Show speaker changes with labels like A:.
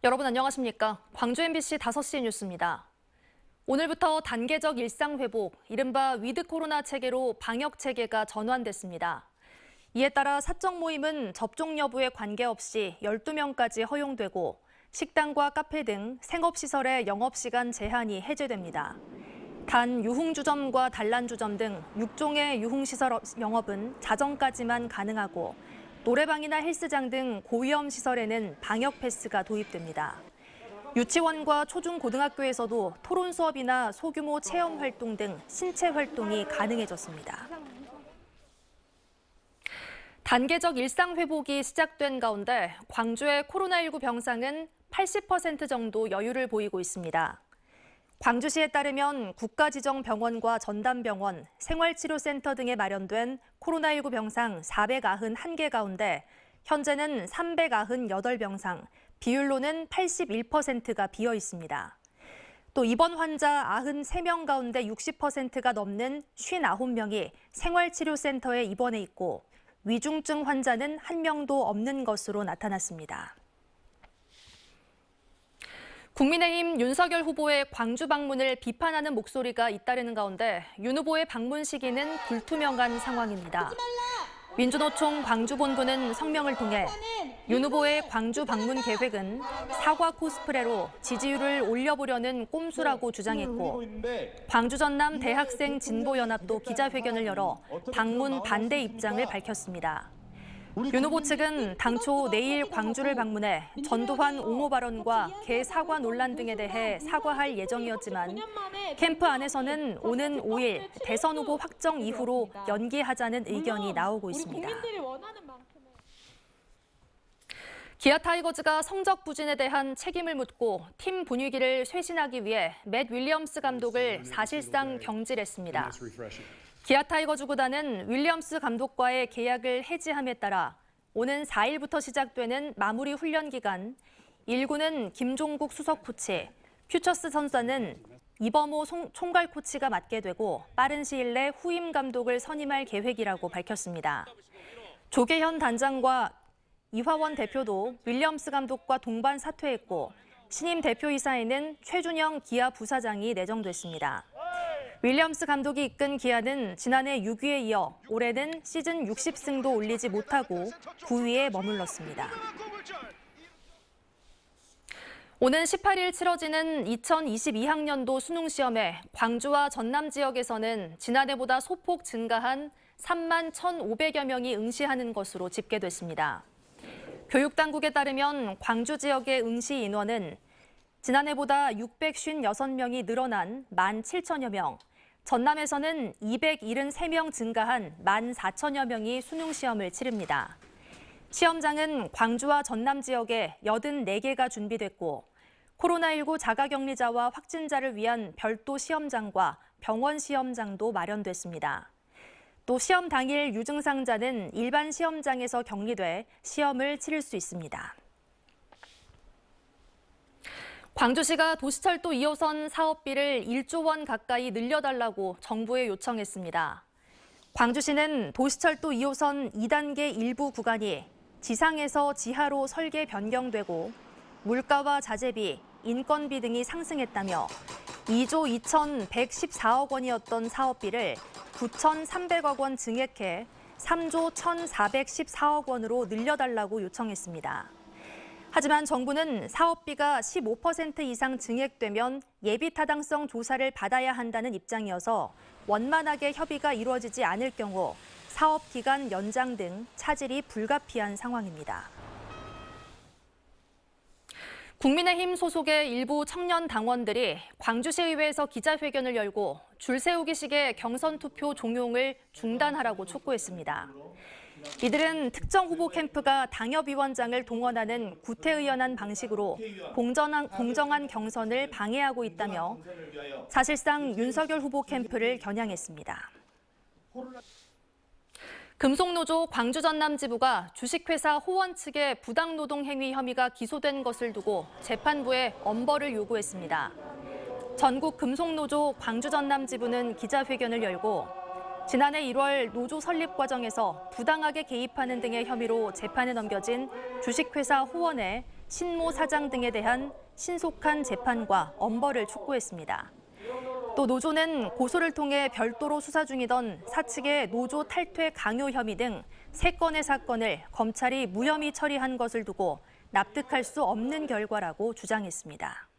A: 여러분 안녕하십니까? 광주 MBC 5시 뉴스입니다. 오늘부터 단계적 일상 회복, 이른바 위드 코로나 체계로 방역 체계가 전환됐습니다. 이에 따라 사적 모임은 접종 여부에 관계없이 12명까지 허용되고 식당과 카페 등 생업시설의 영업시간 제한이 해제됩니다. 단 유흥주점과 단란주점 등 6종의 유흥시설 영업은 자정까지만 가능하고 노래방이나 헬스장 등 고위험 시설에는 방역 패스가 도입됩니다. 유치원과 초중고등학교에서도 토론 수업이나 소규모 체험 활동 등 신체 활동이 가능해졌습니다. 단계적 일상 회복이 시작된 가운데 광주의 코로나19 병상은 80% 정도 여유를 보이고 있습니다. 광주시에 따르면 국가지정병원과 전담병원, 생활치료센터 등에 마련된 코로나19 병상 491개 가운데 현재는 398병상, 비율로는 81%가 비어 있습니다. 또 입원 환자 93명 가운데 60%가 넘는 59명이 생활치료센터에 입원해 있고 위중증 환자는 1명도 없는 것으로 나타났습니다. 국민의힘 윤석열 후보의 광주 방문을 비판하는 목소리가 잇따르는 가운데 윤 후보의 방문 시기는 불투명한 상황입니다. 민주노총 광주본부는 성명을 통해 윤 후보의 광주 방문 계획은 사과 코스프레로 지지율을 올려보려는 꼼수라고 주장했고 광주 전남 대학생 진보연합도 기자회견을 열어 방문 반대 입장을 밝혔습니다. 윤 후보 측은 당초 내일 광주를 방문해 전두환 옹호 발언과 개 사과 논란 등에 대해 사과할 예정이었지만 캠프 안에서는 오는 5일 대선 후보 확정 이후로 연기하자는 의견이 나오고 있습니다. 기아 타이거즈가 성적 부진에 대한 책임을 묻고 팀 분위기를 쇄신하기 위해 맷 윌리엄스 감독을 사실상 경질했습니다. 기아 타이거즈 구단은 윌리엄스 감독과의 계약을 해지함에 따라 오는 4일부터 시작되는 마무리 훈련 기간 1군은 김종국 수석 코치, 퓨처스 선수단은 이범호 총괄 코치가 맡게 되고 빠른 시일 내 후임 감독을 선임할 계획이라고 밝혔습니다. 조계현 단장과 이화원 대표도 윌리엄스 감독과 동반 사퇴했고 신임 대표이사에는 최준영 기아 부사장이 내정됐습니다. 윌리엄스 감독이 이끈 기아는 지난해 6위에 이어 올해는 시즌 60승도 올리지 못하고 9위에 머물렀습니다. 오는 18일 치러지는 2022학년도 수능시험에 광주와 전남 지역에서는 지난해보다 소폭 증가한 3만 1,500여 명이 응시하는 것으로 집계됐습니다. 교육당국에 따르면 광주 지역의 응시 인원은 지난해보다 656명이 늘어난 17,000여 명, 전남에서는 273명 증가한 14,000여 명이 수능시험을 치릅니다. 시험장은 광주와 전남 지역에 84개가 준비됐고 코로나19 자가격리자와 확진자를 위한 별도 시험장과 병원 시험장도 마련됐습니다. 또 시험 당일 유증상자는 일반 시험장에서 격리돼 시험을 치를 수 있습니다. 광주시가 도시철도 2호선 사업비를 1조 원 가까이 늘려달라고 정부에 요청했습니다. 광주시는 도시철도 2호선 2단계 일부 구간이 지상에서 지하로 설계 변경되고 물가와 자재비, 인건비 등이 상승했다며 2조 2,114억 원이었던 사업비를 9,300억 원 증액해 3조 1,414억 원으로 늘려달라고 요청했습니다. 하지만 정부는 사업비가 15% 이상 증액되면 예비타당성 조사를 받아야 한다는 입장이어서 원만하게 협의가 이루어지지 않을 경우 사업 기간 연장 등 차질이 불가피한 상황입니다. 국민의힘 소속의 일부 청년 당원들이 광주시의회에서 기자회견을 열고 줄 세우기식의 경선 투표 종용을 중단하라고 촉구했습니다. 이들은 특정 후보 캠프가 당협위원장을 동원하는 구태의연한 방식으로 공정한 경선을 방해하고 있다며 사실상 윤석열 후보 캠프를 겨냥했습니다. 금속노조 광주 전남 지부가 주식회사 호원 측의 부당노동 행위 혐의가 기소된 것을 두고 재판부에 엄벌을 요구했습니다. 전국 금속노조 광주 전남 지부는 기자회견을 열고 지난해 1월 노조 설립 과정에서 부당하게 개입하는 등의 혐의로 재판에 넘겨진 주식회사 호원의 신모 사장 등에 대한 신속한 재판과 엄벌을 촉구했습니다. 또 노조는 고소를 통해 별도로 수사 중이던 사측의 노조 탈퇴 강요 혐의 등 3건의 사건을 검찰이 무혐의 처리한 것을 두고 납득할 수 없는 결과라고 주장했습니다.